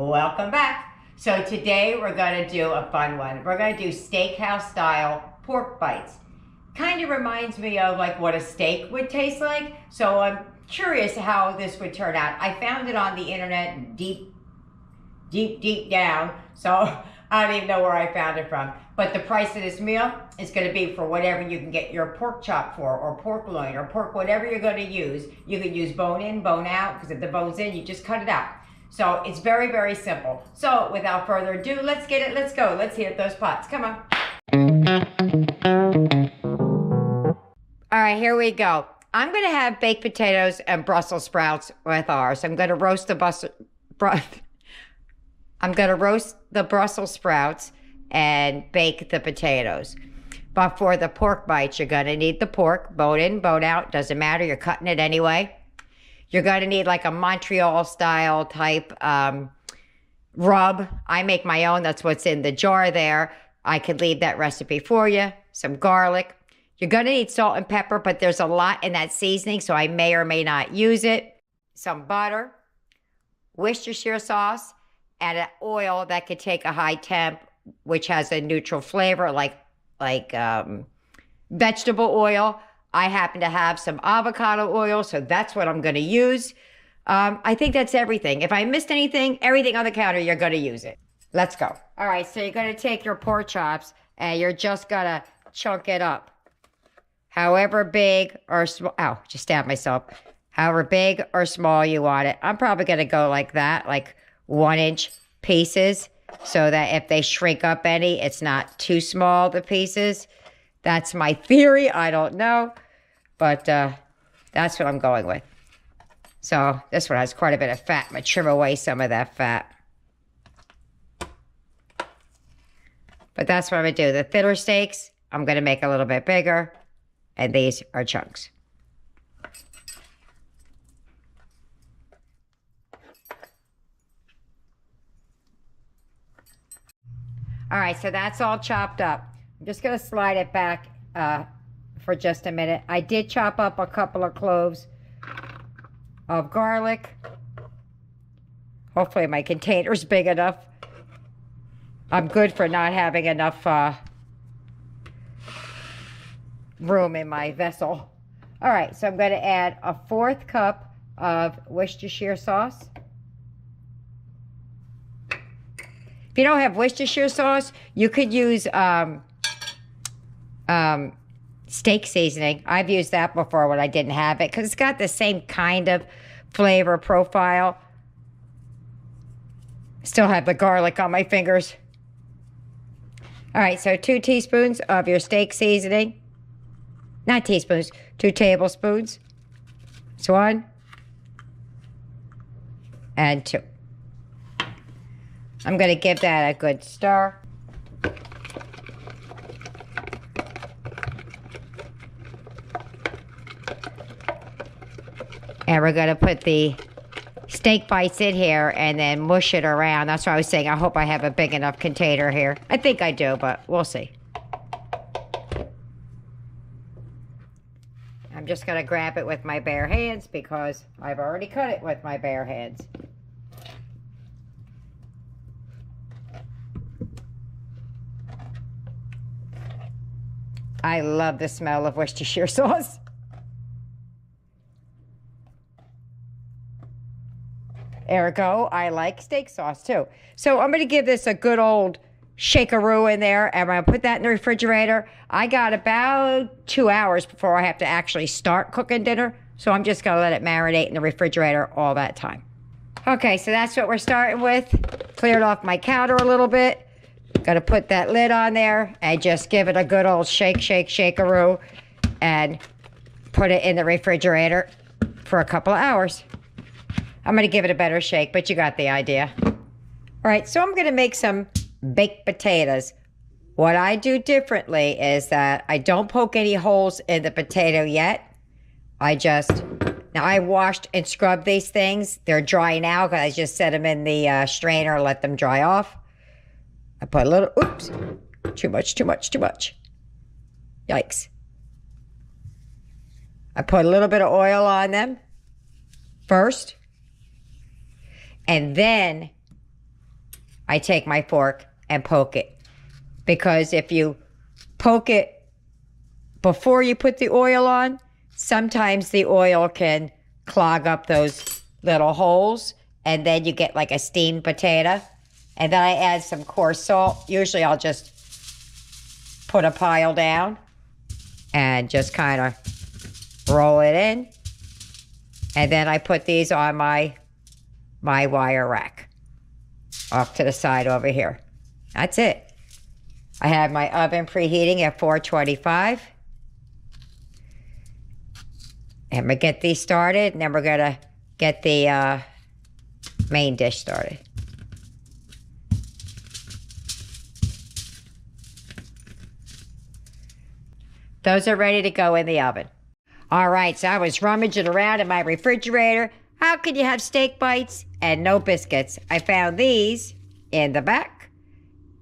Welcome back. So today we're going to do a fun one. We're going to do steakhouse-style pork bites. Kind of reminds me of like what a steak would taste like. So I'm curious how this would turn out. I found it on the internet deep down. So I don't even know where I found it from. But the price of this meal is going to be for whatever you can get your pork chop for, or pork loin, or pork, whatever you're going to use. You can use bone in, bone out, because if the bone's in, you just cut it out. So it's very, very simple. So without further ado, let's get it. Let's go. Let's heat up those pots. Come on. All right, here we go. I'm going to have baked potatoes and Brussels sprouts with ours. I'm going to roast the Brussels sprouts and bake the potatoes. But for the pork bites, you're going to need the pork, bone in, bone out. Doesn't matter. You're cutting it anyway. You're going to need like a Montreal style type rub. I make my own. That's what's in the jar there. I could leave that recipe for you. Some garlic. You're going to need salt and pepper, but there's a lot in that seasoning, so I may or may not use it. Some butter, Worcestershire sauce, and an oil that could take a high temp, which has a neutral flavor like vegetable oil. I happen to have some avocado oil, so that's what I'm going to use. I think that's everything. If I missed anything, everything on the counter, you're going to use it. Let's go. All right, so you're going to take your pork chops, and you're just going to chunk it up. However big or small, ow, just stabbed myself. However big or small you want it. I'm probably going to go like that, like 1-inch pieces, so that if they shrink up any, it's not too small, the pieces. That's my theory. I don't know. But that's what I'm going with. So this one has quite a bit of fat. I'm going to trim away some of that fat. But that's what I'm going to do. The thinner steaks, I'm going to make a little bit bigger. And these are chunks. All right, so that's all chopped up. I'm just going to slide it back for just a minute. I did chop up a couple of cloves of garlic. Hopefully my container's big enough. I'm good for not having enough room in my vessel. All right, so I'm going to add a 1/4 cup of Worcestershire sauce. If you don't have Worcestershire sauce, you could use steak seasoning. I've used that before when I didn't have it because it's got the same kind of flavor profile. Still have the garlic on my fingers. All right, so 2 teaspoons of your steak seasoning. Not teaspoons, 2 tablespoons. It's 1 and 2. I'm going to give that a good stir. And we're going to put the steak bites in here and then mush it around. That's what I was saying. I hope I have a big enough container here. I think I do, but we'll see. I'm just going to grab it with my bare hands because I've already cut it with my bare hands. I love the smell of Worcestershire sauce. Ergo, I like steak sauce too. So I'm going to give this a good old shakeroo in there, and I'm going to put that in the refrigerator. I got about 2 hours before I have to actually start cooking dinner, so I'm just going to let it marinate in the refrigerator all that time. Okay, so that's what we're starting with. Cleared off my counter a little bit. Got to put that lid on there and just give it a good old shakeroo and put it in the refrigerator for a couple of hours. I'm going to give it a better shake, but you got the idea. All right, so I'm going to make some baked potatoes. What I do differently is that I don't poke any holes in the potato yet. Now I washed and scrubbed these things. They're dry now because I just set them in the strainer, let them dry off. I put a little, oops, too much. Yikes. I put a little bit of oil on them first. And then I take my fork and poke it. Because if you poke it before you put the oil on, sometimes the oil can clog up those little holes, and then you get like a steamed potato. And then I add some coarse salt. Usually I'll just put a pile down and just kind of roll it in. And then I put these on my wire rack off to the side over here. That's it. I have my oven preheating at 425. And we'll get these started, and then we're gonna get the main dish started. Those are ready to go in the oven. All right, so I was rummaging around in my refrigerator. How can you have steak bites and no biscuits? I found these in the back.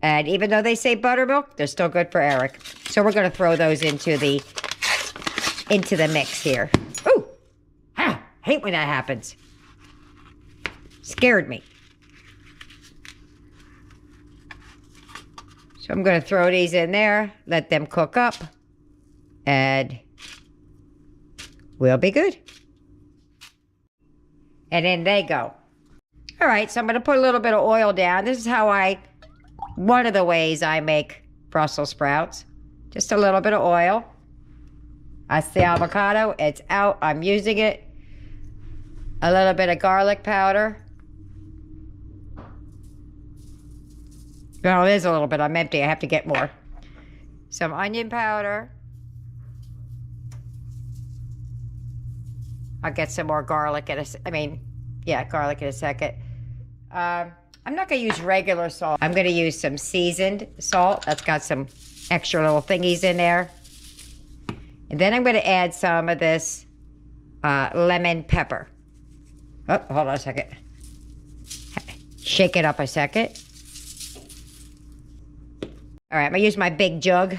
And even though they say buttermilk, they're still good for Eric. So we're gonna throw those into the mix here. Ooh, hate when that happens. Scared me. So I'm gonna throw these in there, let them cook up, and we'll be good. And in they go. All right, so I'm gonna put a little bit of oil down. This is one of the ways I make Brussels sprouts. Just a little bit of oil. That's the avocado. It's out. I'm using it. A little bit of garlic powder. Well, it is a little bit. I'm empty. I have to get more. Some onion powder. I'll get some more garlic garlic in a second. I'm not going to use regular salt. I'm going to use some seasoned salt. That's got some extra little thingies in there. And then I'm going to add some of this lemon pepper. Oh, hold on a second. Shake it up a second. All right, I'm going to use my big jug.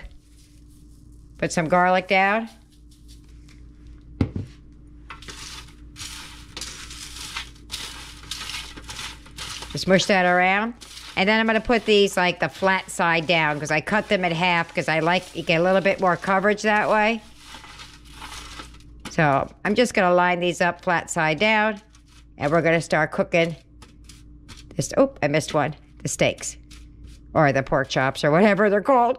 Put some garlic down. Just mush that around. And then I'm going to put these like the flat side down because I cut them in half because you get a little bit more coverage that way. So I'm just going to line these up flat side down, and we're going to start cooking this. Oh, I missed one. The steaks or the pork chops or whatever they're called.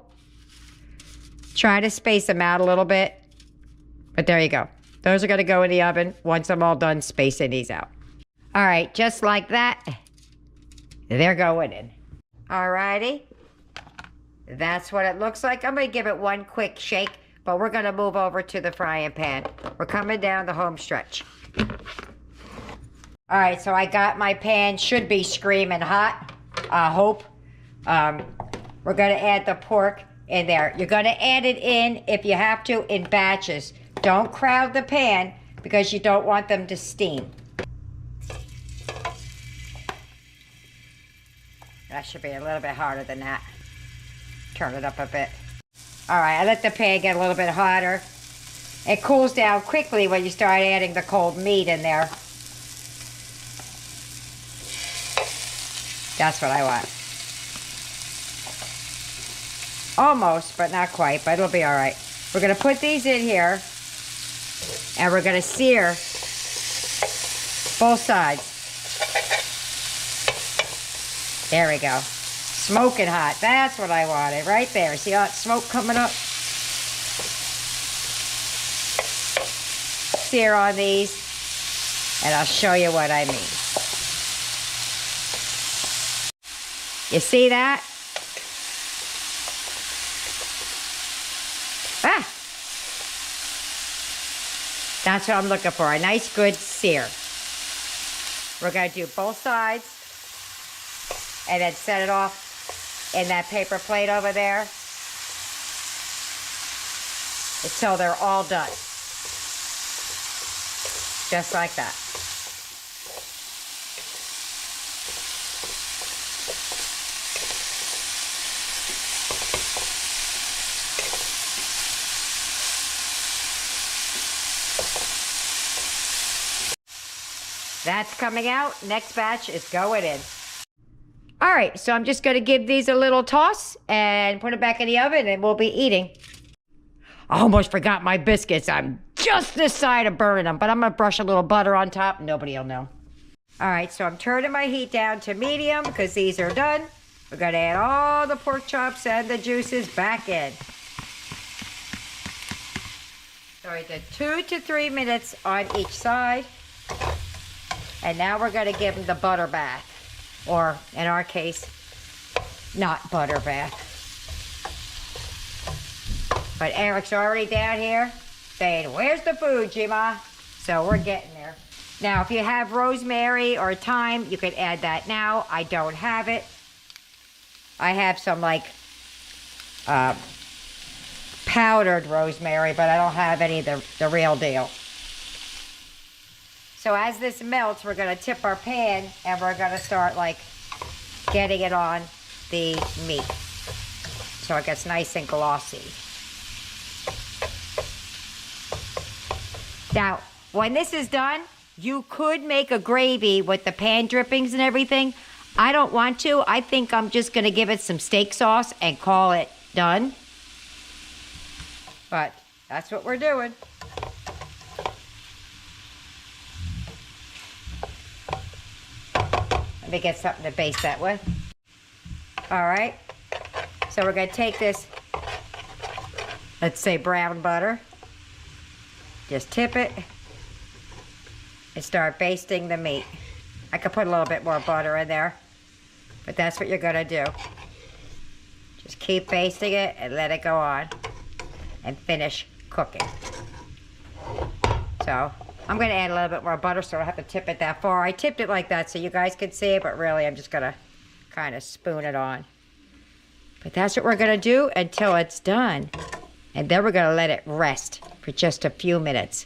Try to space them out a little bit, but there you go. Those are going to go in the oven once I'm all done spacing these out. All right, just like that, they're going in. All righty, that's what it looks like. I'm going to give it one quick shake, but we're going to move over to the frying pan. We're coming down the home stretch. All right, so I got my pan, should be screaming hot, I hope. We're going to add the pork in there. You're going to add it in, if you have to, in batches. Don't crowd the pan because you don't want them to steam. That should be a little bit harder than that. Turn it up a bit. All right, I let the pan get a little bit hotter. It cools down quickly when you start adding the cold meat in there. That's what I want. Almost, but not quite, but it'll be all right. We're gonna put these in here, and we're gonna sear both sides. There we go. Smoking hot. That's what I wanted right there. See all that smoke coming up? Sear on these, and I'll show you what I mean. You see that? Ah! That's what I'm looking for, a nice good sear. We're going to do both sides and then set it off in that paper plate over there until they're all done. Just like that. That's coming out. Next batch is going in. All right, so I'm just going to give these a little toss and put it back in the oven, and we'll be eating. I almost forgot my biscuits. I'm just this side of burning them, but I'm going to brush a little butter on top. Nobody will know. All right, so I'm turning my heat down to medium because these are done. We're going to add all the pork chops and the juices back in. So I did 2 to 3 minutes on each side. And now we're going to give them the butter bath. Or, in our case, not butter bath. But Eric's already down here saying, where's the food, Jima? So we're getting there. Now, if you have rosemary or thyme, you could add that now. I don't have it. I have some, like, powdered rosemary, but I don't have any of the real deal. So as this melts, we're going to tip our pan, and we're going to start, like, getting it on the meat so it gets nice and glossy. Now, when this is done, you could make a gravy with the pan drippings and everything. I don't want to. I think I'm just going to give it some steak sauce and call it done. But that's what we're doing. Let me get something to baste that with. All right. So we're going to take this, let's say brown butter. Just tip it and start basting the meat. I could put a little bit more butter in there, but that's what you're going to do. Just keep basting it and let it go on and finish cooking. So I'm going to add a little bit more butter so I don't have to tip it that far. I tipped it like that so you guys could see it, but really I'm just going to kind of spoon it on. But that's what we're going to do until it's done. And then we're going to let it rest for just a few minutes.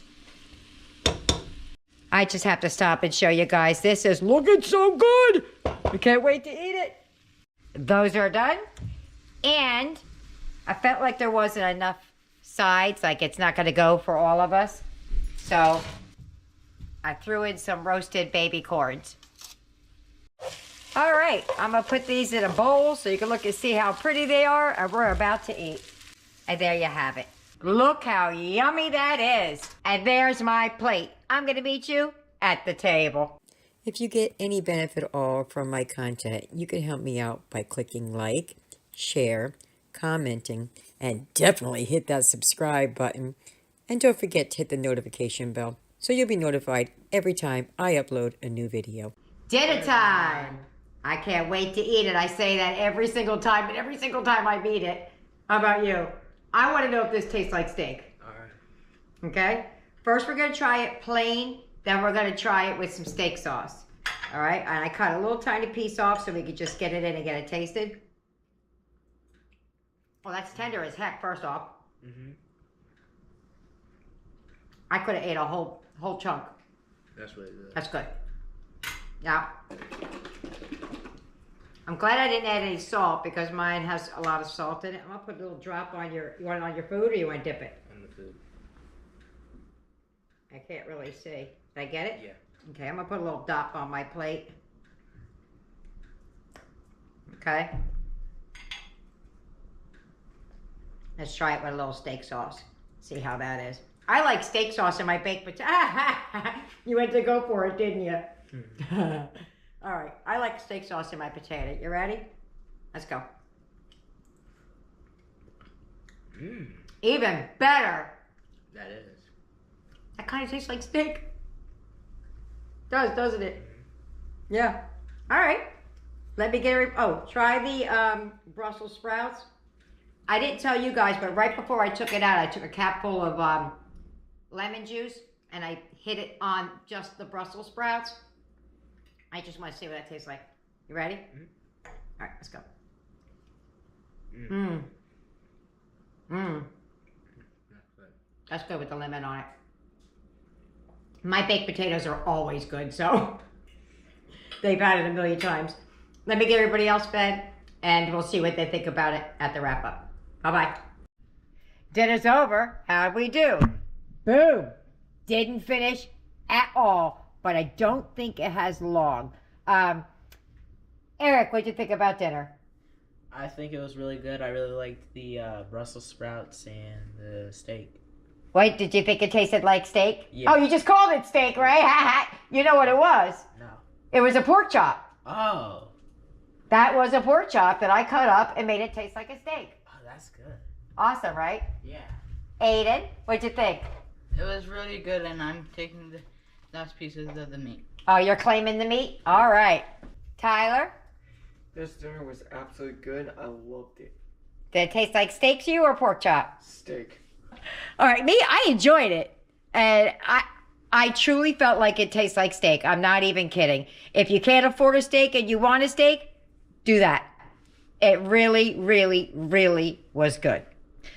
I just have to stop and show you guys. This is looking so good. We can't wait to eat it. Those are done. And I felt like there wasn't enough sides. Like it's not going to go for all of us. So I threw in some roasted baby corns. All right. I'm going to put these in a bowl so you can look and see how pretty they are. And we're about to eat. And there you have it. Look how yummy that is. And there's my plate. I'm going to meet you at the table. If you get any benefit at all from my content, you can help me out by clicking like, share, commenting, and definitely hit that subscribe button. And don't forget to hit the notification bell so you'll be notified every time I upload a new video. Dinner time. I can't wait to eat it. I say that every single time, and every single time I eat it. How about you? I want to know if this tastes like steak. All right. Okay? First, we're going to try it plain. Then we're going to try it with some steak sauce. All right? And I cut a little tiny piece off so we could just get it in and get it tasted. Well, that's tender as heck, first off. Mm-hmm. I could have ate a whole chunk. That's what it is. That's good. Now, I'm glad I didn't add any salt because mine has a lot of salt in it. I'm going to put a little drop on you want it on your food or you want to dip it? On the food. I can't really see. Did I get it? Yeah. Okay, I'm going to put a little dot on my plate. Okay. Let's try it with a little steak sauce. See how that is. I like steak sauce in my baked potato. You went to go for it, didn't you? All right, I like steak sauce in my potato. You ready? Let's go. Mmm. Even better. That is. That kind of tastes like steak. Does, doesn't it? Yeah. All right. Let me get try the Brussels sprouts. I didn't tell you guys, but right before I took it out, I took a cap full of lemon juice and I hit it on just the Brussels sprouts. I just want to see what that tastes like. You ready? Mm-hmm. All right, let's go. Mmm. Mmm. That's good. That's good with the lemon on it. My baked potatoes are always good, so they've had it a million times. Let me get everybody else fed, and we'll see what they think about it at the wrap-up. Bye-bye. Dinner's over. How'd we do? Boom. Didn't finish at all, but I don't think it has long. Eric, what'd you think about dinner? I think it was really good. I really liked the Brussels sprouts and the steak. Wait, did you think it tasted like steak? Yeah. Oh, you just called it steak, right? You know what it was? No. It was a pork chop. Oh. That was a pork chop that I cut up and made it taste like a steak. Oh, that's good. Awesome, right? Yeah. Aiden, what'd you think? It was really good, and I'm taking the last pieces of the meat. Oh, you're claiming the meat? All right. Tyler, This dinner was absolutely good. I loved it. did it taste like steak to you or pork chop? Steak. All right, me, I enjoyed it. And I truly felt like it tastes like steak. I'm not even kidding. If you can't afford a steak and you want a steak, do that. It really, really, really was good.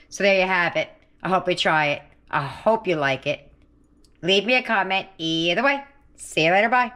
So there you have it. I hope you try it. I hope you like it. Leave me a comment either way. See you later. Bye.